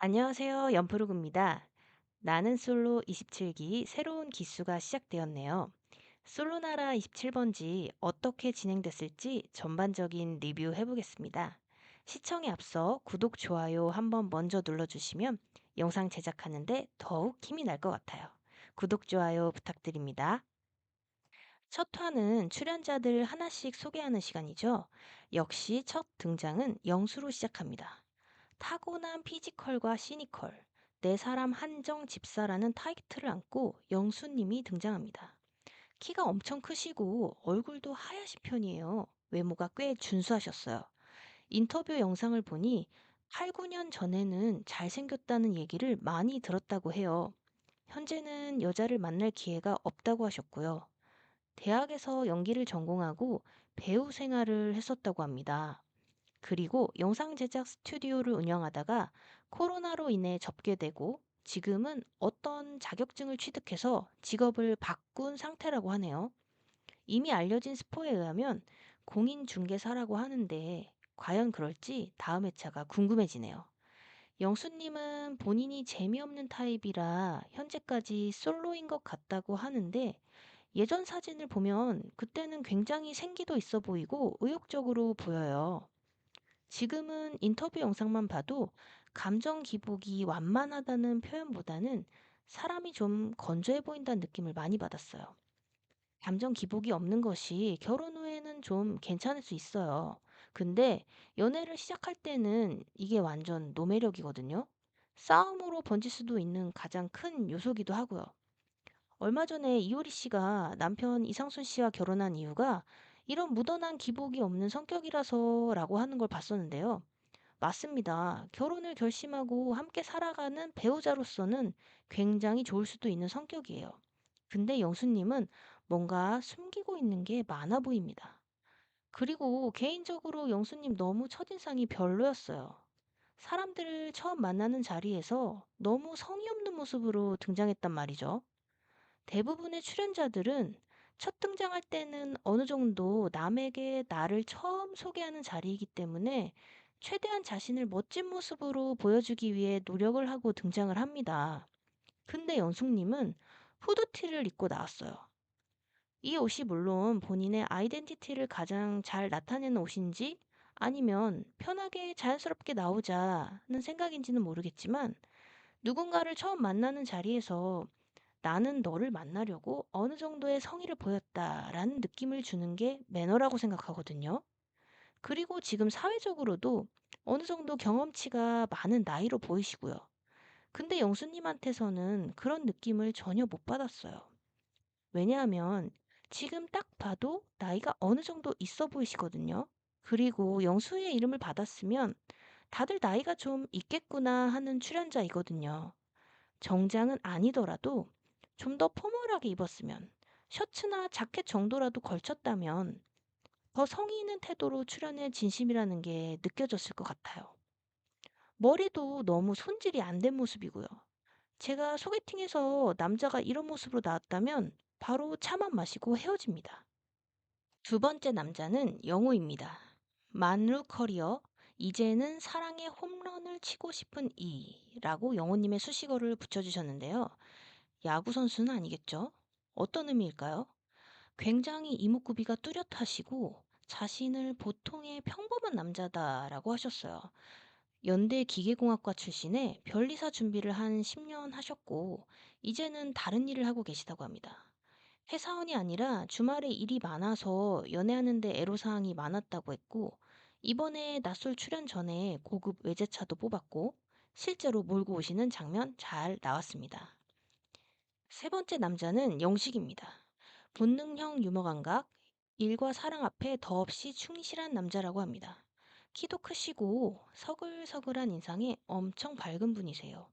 안녕하세요. 연프로그입니다. 나는 솔로 27기 새로운 기수가 시작되었네요. 솔로나라 27번지 어떻게 진행됐을지 전반적인 리뷰 해보겠습니다. 시청에 앞서 구독, 좋아요 한번 먼저 눌러주시면 영상 제작하는데 더욱 힘이 날 것 같아요. 구독, 좋아요 부탁드립니다. 첫 화는 출연자들 하나씩 소개하는 시간이죠. 역시 첫 등장은 영수로 시작합니다. 타고난 피지컬과 시니컬, 내 사람 한정 집사라는 타이틀을 안고 영수님이 등장합니다. 키가 엄청 크시고 얼굴도 하얗신 편이에요. 외모가 꽤 준수하셨어요. 인터뷰 영상을 보니 8, 9년 전에는 잘생겼다는 얘기를 많이 들었다고 해요. 현재는 여자를 만날 기회가 없다고 하셨고요. 대학에서 연기를 전공하고 배우 생활을 했었다고 합니다. 그리고 영상 제작 스튜디오를 운영하다가 코로나로 인해 접게 되고 지금은 어떤 자격증을 취득해서 직업을 바꾼 상태라고 하네요. 이미 알려진 스포에 의하면 공인중개사라고 하는데 과연 그럴지 다음 회차가 궁금해지네요. 영수님은 본인이 재미없는 타입이라 현재까지 솔로인 것 같다고 하는데 예전 사진을 보면 그때는 굉장히 생기도 있어 보이고 의욕적으로 보여요. 지금은 인터뷰 영상만 봐도 감정 기복이 완만하다는 표현보다는 사람이 좀 건조해 보인다는 느낌을 많이 받았어요. 감정 기복이 없는 것이 결혼 후에는 좀 괜찮을 수 있어요. 근데 연애를 시작할 때는 이게 완전 노매력이거든요. 싸움으로 번질 수도 있는 가장 큰 요소기도 하고요. 얼마 전에 이효리 씨가 남편 이상순 씨와 결혼한 이유가 이런 묻어난 기복이 없는 성격이라서라고 하는 걸 봤었는데요. 맞습니다. 결혼을 결심하고 함께 살아가는 배우자로서는 굉장히 좋을 수도 있는 성격이에요. 근데 영수님은 뭔가 숨기고 있는 게 많아 보입니다. 그리고 개인적으로 영수님 너무 첫인상이 별로였어요. 사람들을 처음 만나는 자리에서 너무 성의 없는 모습으로 등장했단 말이죠. 대부분의 출연자들은 첫 등장할 때는 어느 정도 남에게 나를 처음 소개하는 자리이기 때문에 최대한 자신을 멋진 모습으로 보여주기 위해 노력을 하고 등장을 합니다. 근데 영숙님은 후드티를 입고 나왔어요. 이 옷이 물론 본인의 아이덴티티를 가장 잘 나타내는 옷인지 아니면 편하게 자연스럽게 나오자는 생각인지는 모르겠지만 누군가를 처음 만나는 자리에서 나는 너를 만나려고 어느 정도의 성의를 보였다라는 느낌을 주는 게 매너라고 생각하거든요. 그리고 지금 사회적으로도 어느 정도 경험치가 많은 나이로 보이시고요. 근데 영수님한테서는 그런 느낌을 전혀 못 받았어요. 왜냐하면 지금 딱 봐도 나이가 어느 정도 있어 보이시거든요. 그리고 영수의 이름을 받았으면 다들 나이가 좀 있겠구나 하는 출연자이거든요. 정장은 아니더라도 좀 더 포멀하게 입었으면, 셔츠나 자켓 정도라도 걸쳤다면 더 성의 있는 태도로 출연의 진심이라는 게 느껴졌을 것 같아요. 머리도 너무 손질이 안 된 모습이고요. 제가 소개팅에서 남자가 이런 모습으로 나왔다면 바로 차만 마시고 헤어집니다. 두 번째 남자는 영호입니다. 만루 커리어, 이제는 사랑의 홈런을 치고 싶은 이라고 영호님의 수식어를 붙여주셨는데요. 야구 선수는 아니겠죠? 어떤 의미일까요? 굉장히 이목구비가 뚜렷하시고 자신을 보통의 평범한 남자다라고 하셨어요. 연대 기계공학과 출신에 변리사 준비를 한 10년 하셨고 이제는 다른 일을 하고 계시다고 합니다. 회사원이 아니라 주말에 일이 많아서 연애하는데 애로사항이 많았다고 했고 이번에 낯설 출연 전에 고급 외제차도 뽑았고 실제로 몰고 오시는 장면 잘 나왔습니다. 세 번째 남자는 영식입니다. 본능형 유머 감각, 일과 사랑 앞에 더없이 충실한 남자라고 합니다. 키도 크시고 서글서글한 인상에 엄청 밝은 분이세요.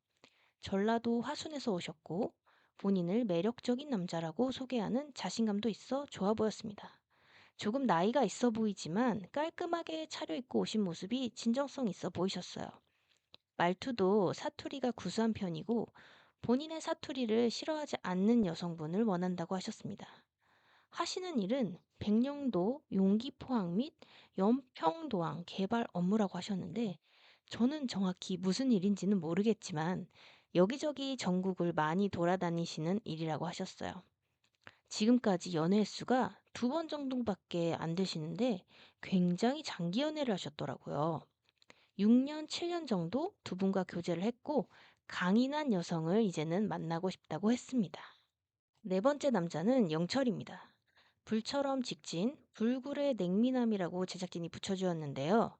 전라도 화순에서 오셨고 본인을 매력적인 남자라고 소개하는 자신감도 있어 좋아 보였습니다. 조금 나이가 있어 보이지만 깔끔하게 차려입고 오신 모습이 진정성 있어 보이셨어요. 말투도 사투리가 구수한 편이고 본인의 사투리를 싫어하지 않는 여성분을 원한다고 하셨습니다. 하시는 일은 백령도 용기 포항 및 연평도항 개발 업무라고 하셨는데 저는 정확히 무슨 일인지는 모르겠지만 여기저기 전국을 많이 돌아다니시는 일이라고 하셨어요. 지금까지 연애 횟수가 2번 정도밖에 안 되시는데 굉장히 장기 연애를 하셨더라고요. 6년, 7년 정도 두 분과 교제를 했고 강인한 여성을 이제는 만나고 싶다고 했습니다. 네 번째 남자는 영철입니다. 불처럼 직진, 불굴의 냉미남이라고 제작진이 붙여주었는데요.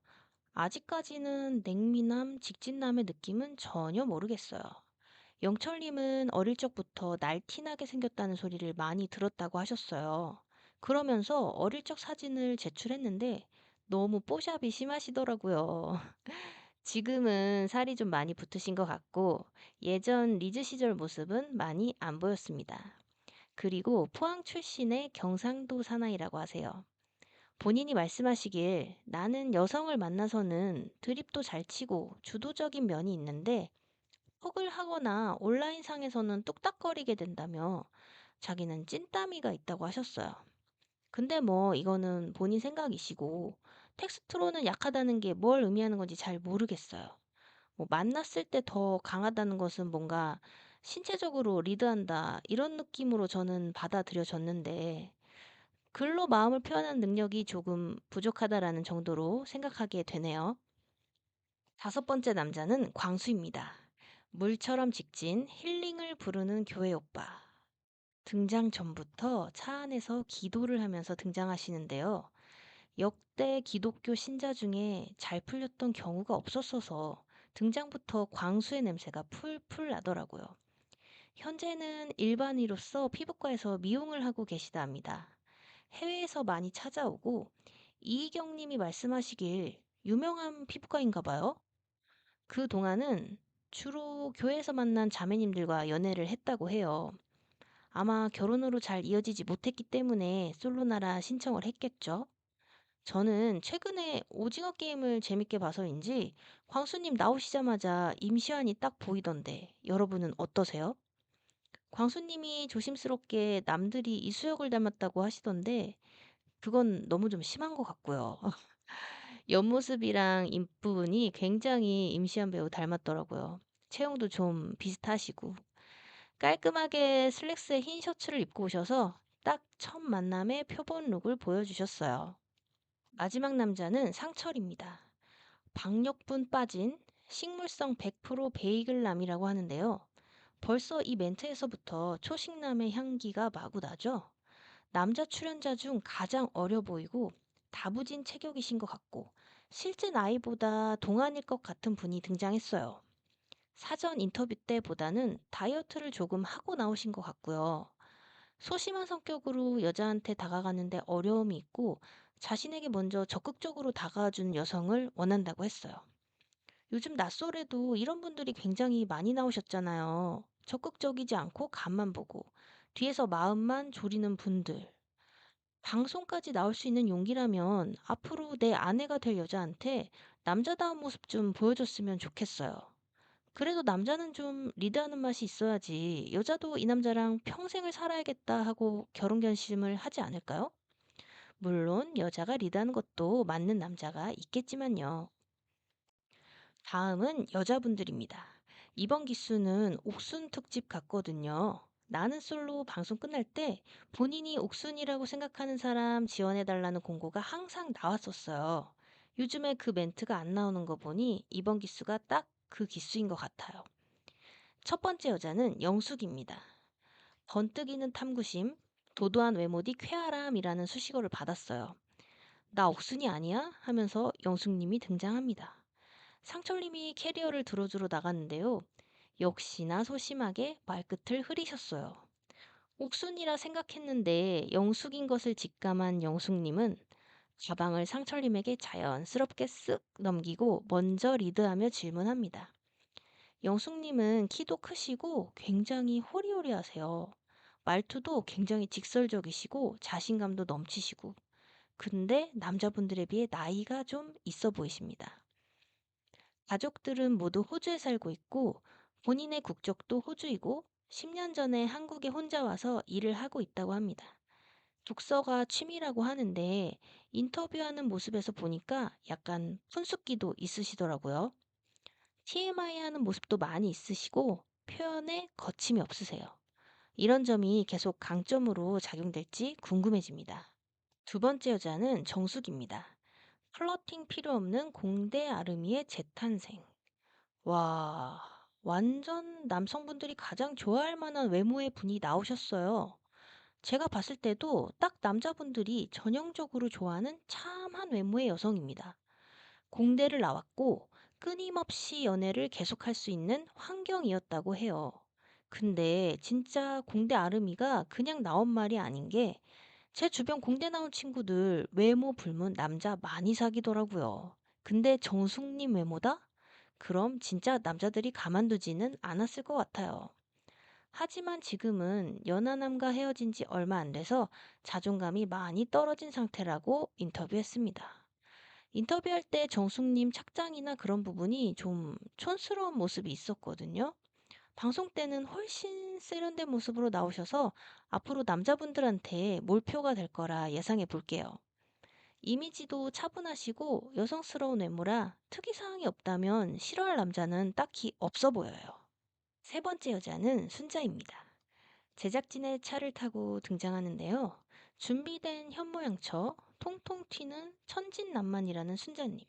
아직까지는 냉미남, 직진남의 느낌은 전혀 모르겠어요. 영철님은 어릴 적부터 날티나게 생겼다는 소리를 많이 들었다고 하셨어요. 그러면서 어릴 적 사진을 제출했는데 너무 뽀샵이 심하시더라고요. 지금은 살이 좀 많이 붙으신 것 같고 예전 리즈 시절 모습은 많이 안 보였습니다. 그리고 포항 출신의 경상도 사나이라고 하세요. 본인이 말씀하시길 나는 여성을 만나서는 드립도 잘 치고 주도적인 면이 있는데 톡을 하거나 온라인상에서는 뚝딱거리게 된다며 자기는 찐따미가 있다고 하셨어요. 근데 뭐 이거는 본인 생각이시고 텍스트로는 약하다는 게 뭘 의미하는 건지 잘 모르겠어요. 뭐 만났을 때 더 강하다는 것은 뭔가 신체적으로 리드한다 이런 느낌으로 저는 받아들여졌는데 글로 마음을 표현하는 능력이 조금 부족하다라는 정도로 생각하게 되네요. 다섯 번째 남자는 광수입니다. 물처럼 직진, 힐링을 부르는 교회 오빠. 등장 전부터 차 안에서 기도를 하면서 등장하시는데요. 역대 기독교 신자 중에 잘 풀렸던 경우가 없었어서 등장부터 광수의 냄새가 풀풀 나더라고요. 현재는 일반의로서 피부과에서 미용을 하고 계시다 합니다. 해외에서 많이 찾아오고 이희경 님이 말씀하시길 유명한 피부과인가 봐요. 그동안은 주로 교회에서 만난 자매님들과 연애를 했다고 해요. 아마 결혼으로 잘 이어지지 못했기 때문에 솔로나라 신청을 했겠죠. 저는 최근에 오징어 게임을 재밌게 봐서인지 광수님 나오시자마자 임시완이 딱 보이던데 여러분은 어떠세요? 광수님이 조심스럽게 남들이 이수혁을 닮았다고 하시던데 그건 너무 좀 심한 것 같고요. 옆모습이랑 입부분이 굉장히 임시완 배우 닮았더라고요. 체형도 좀 비슷하시고 깔끔하게 슬랙스에 흰 셔츠를 입고 오셔서 딱 첫 만남의 표본 룩을 보여주셨어요. 마지막 남자는 상철입니다. 박력분 빠진 식물성 100% 베이글남이라고 하는데요. 벌써 이 멘트에서부터 초식남의 향기가 마구 나죠? 남자 출연자 중 가장 어려 보이고 다부진 체격이신 것 같고 실제 나이보다 동안일 것 같은 분이 등장했어요. 사전 인터뷰 때보다는 다이어트를 조금 하고 나오신 것 같고요. 소심한 성격으로 여자한테 다가가는데 어려움이 있고 자신에게 먼저 적극적으로 다가와주는 여성을 원한다고 했어요. 요즘 낯설에도 이런 분들이 굉장히 많이 나오셨잖아요. 적극적이지 않고 간만 보고 뒤에서 마음만 졸이는 분들. 방송까지 나올 수 있는 용기라면 앞으로 내 아내가 될 여자한테 남자다운 모습 좀 보여줬으면 좋겠어요. 그래도 남자는 좀 리드하는 맛이 있어야지 여자도 이 남자랑 평생을 살아야겠다 하고 결혼 결심을 하지 않을까요? 물론 여자가 리드하는 것도 맞는 남자가 있겠지만요. 다음은 여자분들입니다. 이번 기수는 옥순 특집 같거든요. 나는 솔로 방송 끝날 때 본인이 옥순이라고 생각하는 사람 지원해달라는 공고가 항상 나왔었어요. 요즘에 그 멘트가 안 나오는 거 보니 이번 기수가 딱 그 기수인 것 같아요. 첫 번째 여자는 영숙입니다. 번뜩이는 탐구심, 도도한 외모 뒤 쾌활함이라는 수식어를 받았어요. 나 옥순이 아니야? 하면서 영숙님이 등장합니다. 상철님이 캐리어를 들어주러 나갔는데요. 역시나 소심하게 말끝을 흐리셨어요. 옥순이라 생각했는데 영숙인 것을 직감한 영숙님은 가방을 상철님에게 자연스럽게 쓱 넘기고 먼저 리드하며 질문합니다. 영숙님은 키도 크시고 굉장히 호리호리하세요. 말투도 굉장히 직설적이시고 자신감도 넘치시고 근데 남자분들에 비해 나이가 좀 있어 보이십니다. 가족들은 모두 호주에 살고 있고 본인의 국적도 호주이고 10년 전에 한국에 혼자 와서 일을 하고 있다고 합니다. 독서가 취미라고 하는데 인터뷰하는 모습에서 보니까 약간 푼숫기도 있으시더라고요. TMI 하는 모습도 많이 있으시고 표현에 거침이 없으세요. 이런 점이 계속 강점으로 작용될지 궁금해집니다. 두 번째 여자는 정숙입니다. 플러팅 필요 없는 공대 아르미의 재탄생. 와, 완전 남성분들이 가장 좋아할 만한 외모의 분이 나오셨어요. 제가 봤을 때도 딱 남자분들이 전형적으로 좋아하는 참한 외모의 여성입니다. 공대를 나왔고 끊임없이 연애를 계속할 수 있는 환경이었다고 해요. 근데 진짜 공대 아르미가 그냥 나온 말이 아닌 게 제 주변 공대 나온 친구들 외모 불문 남자 많이 사귀더라고요. 근데 정숙님 외모다? 그럼 진짜 남자들이 가만두지는 않았을 것 같아요. 하지만 지금은 연하남과 헤어진 지 얼마 안 돼서 자존감이 많이 떨어진 상태라고 인터뷰했습니다. 인터뷰할 때 정숙님 착장이나 그런 부분이 좀 촌스러운 모습이 있었거든요. 방송 때는 훨씬 세련된 모습으로 나오셔서 앞으로 남자분들한테 몰표가 될 거라 예상해 볼게요. 이미지도 차분하시고 여성스러운 외모라 특이사항이 없다면 싫어할 남자는 딱히 없어 보여요. 세 번째 여자는 순자입니다. 제작진의 차를 타고 등장하는데요. 준비된 현모양처 통통 튀는 천진난만이라는 순자님.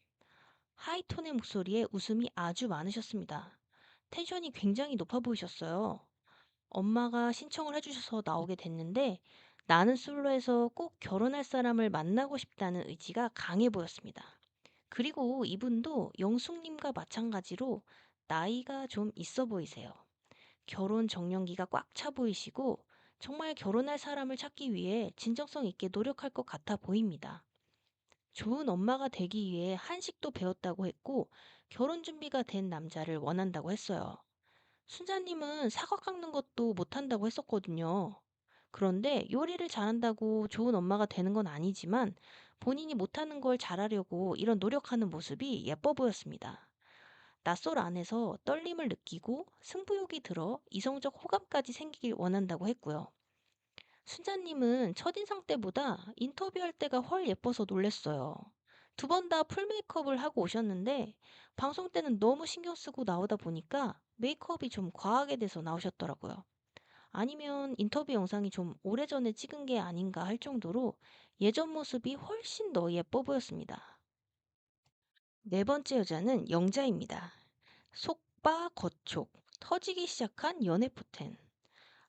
하이톤의 목소리에 웃음이 아주 많으셨습니다. 텐션이 굉장히 높아 보이셨어요. 엄마가 신청을 해주셔서 나오게 됐는데 나는 솔로에서 꼭 결혼할 사람을 만나고 싶다는 의지가 강해 보였습니다. 그리고 이분도 영숙님과 마찬가지로 나이가 좀 있어 보이세요. 결혼 정년기가 꽉 차 보이시고 정말 결혼할 사람을 찾기 위해 진정성 있게 노력할 것 같아 보입니다. 좋은 엄마가 되기 위해 한식도 배웠다고 했고 결혼 준비가 된 남자를 원한다고 했어요. 순자님은 사과 깎는 것도 못한다고 했었거든요. 그런데 요리를 잘한다고 좋은 엄마가 되는 건 아니지만 본인이 못하는 걸 잘하려고 이런 노력하는 모습이 예뻐 보였습니다. 낯설 안에서 떨림을 느끼고 승부욕이 들어 이성적 호감까지 생기길 원한다고 했고요. 순자님은 첫인상 때보다 인터뷰할 때가 훨 예뻐서 놀랬어요. 두 번 다 풀 메이크업을 하고 오셨는데 방송 때는 너무 신경 쓰고 나오다 보니까 메이크업이 좀 과하게 돼서 나오셨더라고요. 아니면 인터뷰 영상이 좀 오래전에 찍은 게 아닌가 할 정도로 예전 모습이 훨씬 더 예뻐 보였습니다. 네 번째 여자는 영자입니다. 속바 겉촉, 터지기 시작한 연애포텐.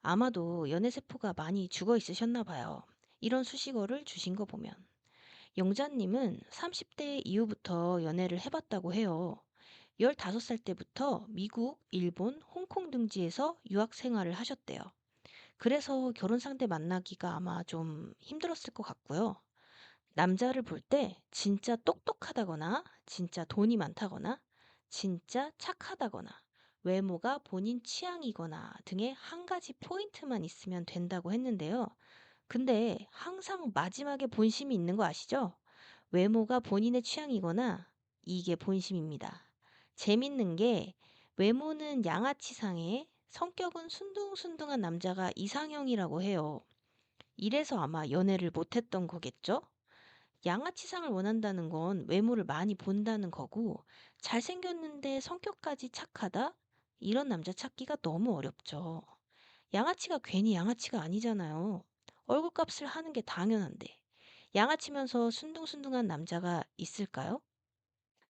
아마도 연애세포가 많이 죽어 있으셨나 봐요. 이런 수식어를 주신 거 보면. 영자님은 30대 이후부터 연애를 해봤다고 해요. 15살 때부터 미국, 일본, 홍콩 등지에서 유학 생활을 하셨대요. 그래서 결혼 상대 만나기가 아마 좀 힘들었을 것 같고요. 남자를 볼 때 진짜 똑똑하다거나, 진짜 돈이 많다거나, 진짜 착하다거나, 외모가 본인 취향이거나 등의 한 가지 포인트만 있으면 된다고 했는데요. 근데 항상 마지막에 본심이 있는 거 아시죠? 외모가 본인의 취향이거나 이게 본심입니다. 재밌는 게 외모는 양아치상에 성격은 순둥순둥한 남자가 이상형이라고 해요. 이래서 아마 연애를 못했던 거겠죠? 양아치상을 원한다는 건 외모를 많이 본다는 거고, 잘생겼는데 성격까지 착하다? 이런 남자 찾기가 너무 어렵죠. 양아치가 괜히 양아치가 아니잖아요. 얼굴값을 하는 게 당연한데. 양아치면서 순둥순둥한 남자가 있을까요?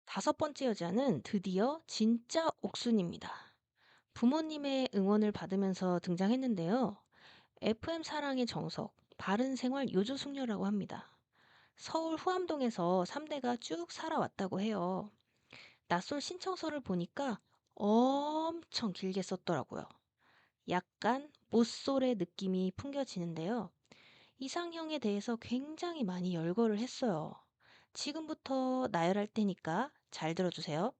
다섯 번째 여자는 드디어 진짜 옥순입니다. 부모님의 응원을 받으면서 등장했는데요. FM 사랑의 정석, 바른 생활 요조 숙녀라고 합니다. 서울 후암동에서 3대가 쭉 살아왔다고 해요. 낯설 신청서를 보니까 엄청 길게 썼더라고요. 약간 모쏠의 느낌이 풍겨지는데요. 이상형에 대해서 굉장히 많이 열거를 했어요. 지금부터 나열할 테니까 잘 들어주세요.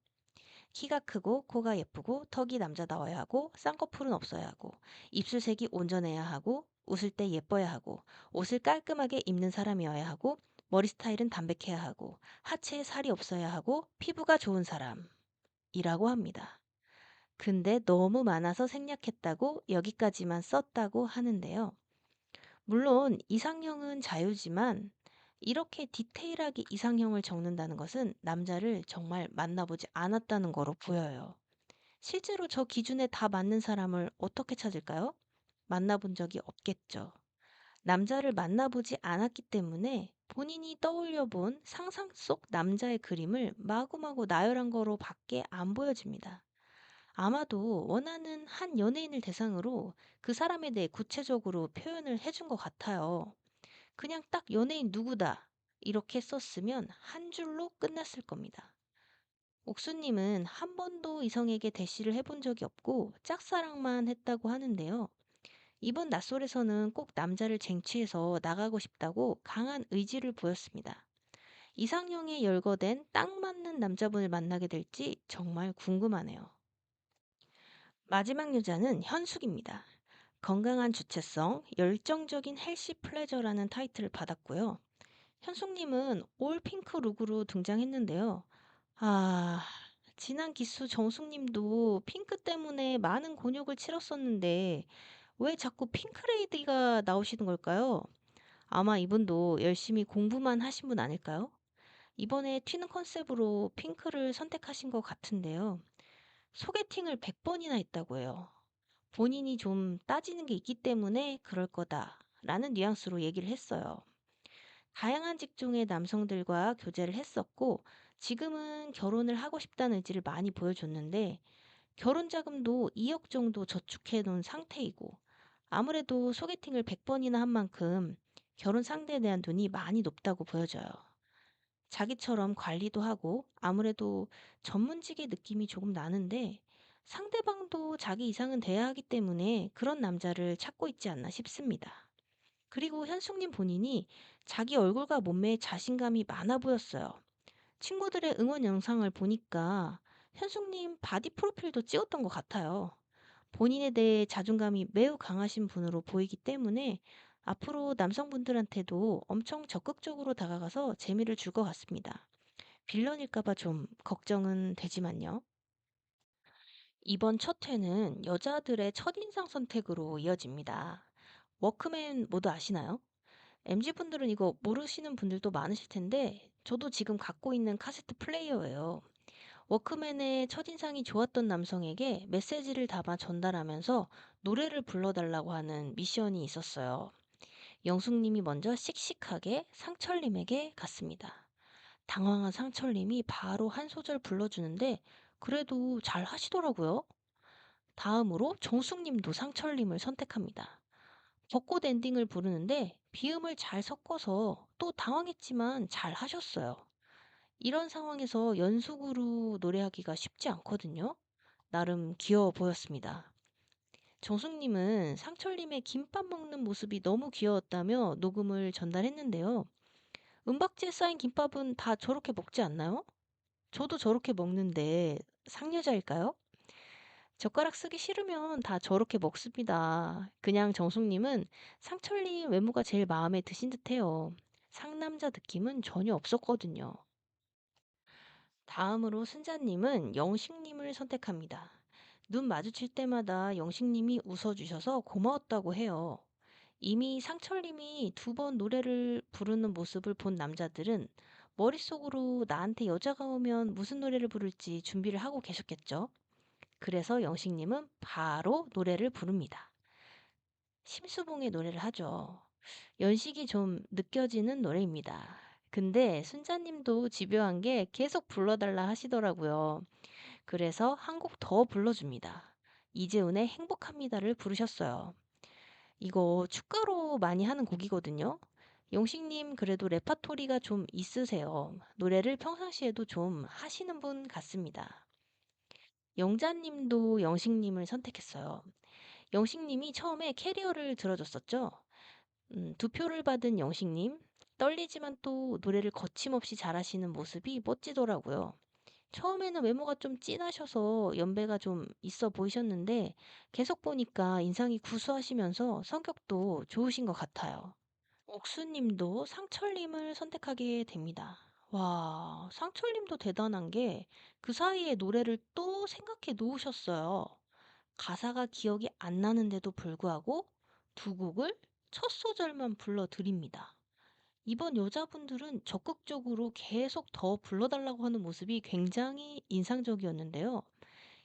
키가 크고 코가 예쁘고 턱이 남자다워야 하고 쌍꺼풀은 없어야 하고 입술색이 온전해야 하고 웃을 때 예뻐야 하고 옷을 깔끔하게 입는 사람이어야 하고 머리 스타일은 담백해야 하고 하체에 살이 없어야 하고 피부가 좋은 사람이라고 합니다. 근데 너무 많아서 생략했다고 여기까지만 썼다고 하는데요. 물론 이상형은 자유지만 이렇게 디테일하게 이상형을 적는다는 것은 남자를 정말 만나보지 않았다는 거로 보여요. 실제로 저 기준에 다 맞는 사람을 어떻게 찾을까요? 만나본 적이 없겠죠. 남자를 만나보지 않았기 때문에 본인이 떠올려 본 상상 속 남자의 그림을 마구마구 나열한 거로 밖에 안 보여집니다. 아마도 원하는 한 연예인을 대상으로 그 사람에 대해 구체적으로 표현을 해준 것 같아요. 그냥 딱 연예인 누구다. 이렇게 썼으면 한 줄로 끝났을 겁니다. 옥수님은 한 번도 이성에게 대시를 해본 적이 없고 짝사랑만 했다고 하는데요. 이번 낯설에서는 꼭 남자를 쟁취해서 나가고 싶다고 강한 의지를 보였습니다. 이상형에 열거된 딱 맞는 남자분을 만나게 될지 정말 궁금하네요. 마지막 여자는 현숙입니다. 건강한 주체성, 열정적인 헬시 플레저라는 타이틀을 받았고요. 현숙님은 올 핑크 룩으로 등장했는데요. 아, 지난 기수 정숙님도 핑크 때문에 많은 곤욕을 치렀었는데 왜 자꾸 핑크레이디가 나오시는 걸까요? 아마 이분도 열심히 공부만 하신 분 아닐까요? 이번에 튀는 컨셉으로 핑크를 선택하신 것 같은데요. 소개팅을 100번이나 했다고 해요. 본인이 좀 따지는 게 있기 때문에 그럴 거다라는 뉘앙스로 얘기를 했어요. 다양한 직종의 남성들과 교제를 했었고, 지금은 결혼을 하고 싶다는 의지를 많이 보여줬는데, 결혼 자금도 2억 정도 저축해 놓은 상태이고, 아무래도 소개팅을 100번이나 한 만큼 결혼 상대에 대한 눈이 많이 높다고 보여져요. 자기처럼 관리도 하고, 아무래도 전문직의 느낌이 조금 나는데, 상대방도 자기 이상은 돼야 하기 때문에 그런 남자를 찾고 있지 않나 싶습니다. 그리고 현숙님 본인이 자기 얼굴과 몸매에 자신감이 많아 보였어요. 친구들의 응원 영상을 보니까 현숙님 바디 프로필도 찍었던 것 같아요. 본인에 대해 자존감이 매우 강하신 분으로 보이기 때문에 앞으로 남성분들한테도 엄청 적극적으로 다가가서 재미를 줄 것 같습니다. 빌런일까봐 좀 걱정은 되지만요. 이번 첫 회는 여자들의 첫인상 선택으로 이어집니다. 워크맨 모두 아시나요? MZ분들은 이거 모르시는 분들도 많으실 텐데, 저도 지금 갖고 있는 카세트 플레이어예요. 워크맨의 첫인상이 좋았던 남성에게 메시지를 담아 전달하면서 노래를 불러달라고 하는 미션이 있었어요. 영숙님이 먼저 씩씩하게 상철님에게 갔습니다. 당황한 상철님이 바로 한 소절 불러주는데, 그래도 잘 하시더라고요. 다음으로 정숙님도 상철님을 선택합니다. 벚꽃 엔딩을 부르는데 비음을 잘 섞어서 또 당황했지만 잘 하셨어요. 이런 상황에서 연속으로 노래하기가 쉽지 않거든요. 나름 귀여워 보였습니다. 정숙님은 상철님의 김밥 먹는 모습이 너무 귀여웠다며 녹음을 전달했는데요. 은박지에 쌓인 김밥은 다 저렇게 먹지 않나요? 저도 저렇게 먹는데 상여자일까요? 젓가락 쓰기 싫으면 다 저렇게 먹습니다. 그냥 정숙님은 상철님 외모가 제일 마음에 드신 듯해요. 상남자 느낌은 전혀 없었거든요. 다음으로 순자님은 영식님을 선택합니다. 눈 마주칠 때마다 영식님이 웃어주셔서 고마웠다고 해요. 이미 상철님이 두 번 노래를 부르는 모습을 본 남자들은 머릿속으로 나한테 여자가 오면 무슨 노래를 부를지 준비를 하고 계셨겠죠? 그래서 영식님은 바로 노래를 부릅니다. 심수봉의 노래를 하죠. 연식이 좀 느껴지는 노래입니다. 근데 순자님도 집요한 게 계속 불러달라 하시더라고요. 그래서 한 곡 더 불러줍니다. 이재훈의 행복합니다를 부르셨어요. 이거 축가로 많이 하는 곡이거든요. 영식님 그래도 레파토리가 좀 있으세요. 노래를 평상시에도 좀 하시는 분 같습니다. 영자님도 영식님을 선택했어요. 영식님이 처음에 캐리어를 들어줬었죠. 두 표를 받은 영식님. 떨리지만 또 노래를 거침없이 잘하시는 모습이 멋지더라고요. 처음에는 외모가 좀 진하셔서 연배가 좀 있어 보이셨는데 계속 보니까 인상이 구수하시면서 성격도 좋으신 것 같아요. 옥수님도 상철님을 선택하게 됩니다. 와, 상철님도 대단한 게 그 사이에 노래를 또 생각해 놓으셨어요. 가사가 기억이 안 나는데도 불구하고 두 곡을 첫 소절만 불러드립니다. 이번 여자분들은 적극적으로 계속 더 불러달라고 하는 모습이 굉장히 인상적이었는데요.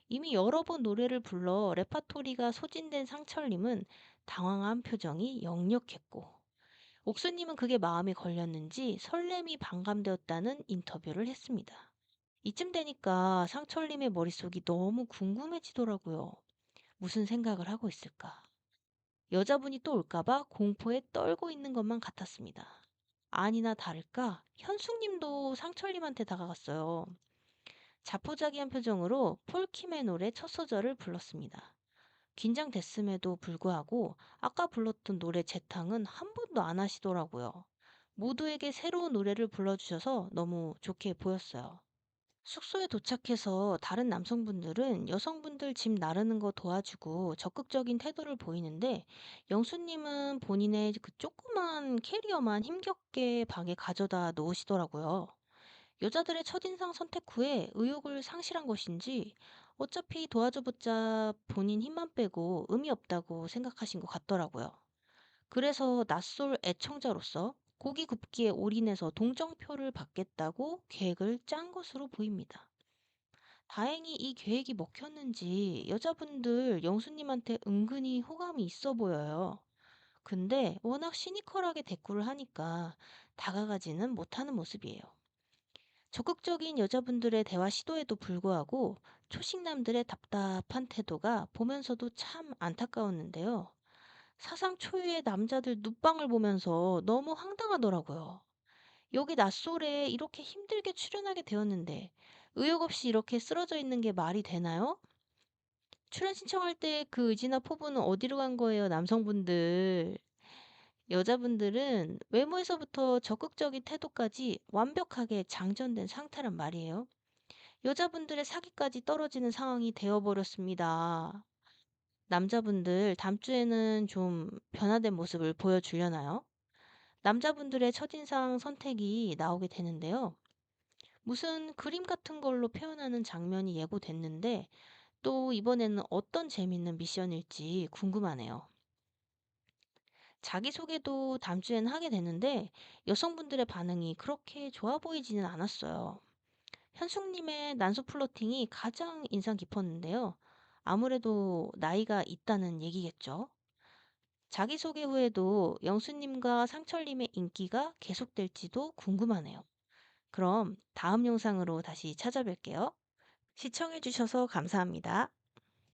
이미 여러 번 노래를 불러 레파토리가 소진된 상철님은 당황한 표정이 역력했고, 옥수님은 그게 마음에 걸렸는지 설렘이 반감되었다는 인터뷰를 했습니다. 이쯤 되니까 상철님의 머릿속이 너무 궁금해지더라고요. 무슨 생각을 하고 있을까? 여자분이 또 올까봐 공포에 떨고 있는 것만 같았습니다. 아니나 다를까 현숙님도 상철님한테 다가갔어요. 자포자기한 표정으로 폴킴의 노래 첫 소절을 불렀습니다. 긴장됐음에도 불구하고 아까 불렀던 노래 재탕은 한 번도 안 하시더라고요. 모두에게 새로운 노래를 불러주셔서 너무 좋게 보였어요. 숙소에 도착해서 다른 남성분들은 여성분들 짐 나르는 거 도와주고 적극적인 태도를 보이는데, 영수님은 본인의 그 조그만 캐리어만 힘겹게 방에 가져다 놓으시더라고요. 여자들의 첫인상 선택 후에 의욕을 상실한 것인지 어차피 도와줘봤자 본인 힘만 빼고 의미 없다고 생각하신 것 같더라고요. 그래서 낯설 애청자로서 고기 굽기에 올인해서 동정표를 받겠다고 계획을 짠 것으로 보입니다. 다행히 이 계획이 먹혔는지 여자분들 영수님한테 은근히 호감이 있어 보여요. 근데 워낙 시니컬하게 대꾸를 하니까 다가가지는 못하는 모습이에요. 적극적인 여자분들의 대화 시도에도 불구하고 초식남들의 답답한 태도가 보면서도 참 안타까웠는데요. 사상 초유의 남자들 눕방을 보면서 너무 황당하더라고요. 여기 낯솔에 이렇게 힘들게 출연하게 되었는데 의욕 없이 이렇게 쓰러져 있는 게 말이 되나요? 출연 신청할 때 그 의지나 포부는 어디로 간 거예요, 남성분들? 여자분들은 외모에서부터 적극적인 태도까지 완벽하게 장전된 상태란 말이에요. 여자분들의 사기까지 떨어지는 상황이 되어버렸습니다. 남자분들 다음 주에는 좀 변화된 모습을 보여주려나요? 남자분들의 첫인상 선택이 나오게 되는데요. 무슨 그림 같은 걸로 표현하는 장면이 예고됐는데 또 이번에는 어떤 재밌는 미션일지 궁금하네요. 자기소개도 다음 주에는 하게 되는데 여성분들의 반응이 그렇게 좋아 보이지는 않았어요. 현숙님의 난소 플로팅이 가장 인상 깊었는데요. 아무래도 나이가 있다는 얘기겠죠. 자기소개 후에도 영수님과 상철님의 인기가 계속될지도 궁금하네요. 그럼 다음 영상으로 다시 찾아뵐게요. 시청해주셔서 감사합니다.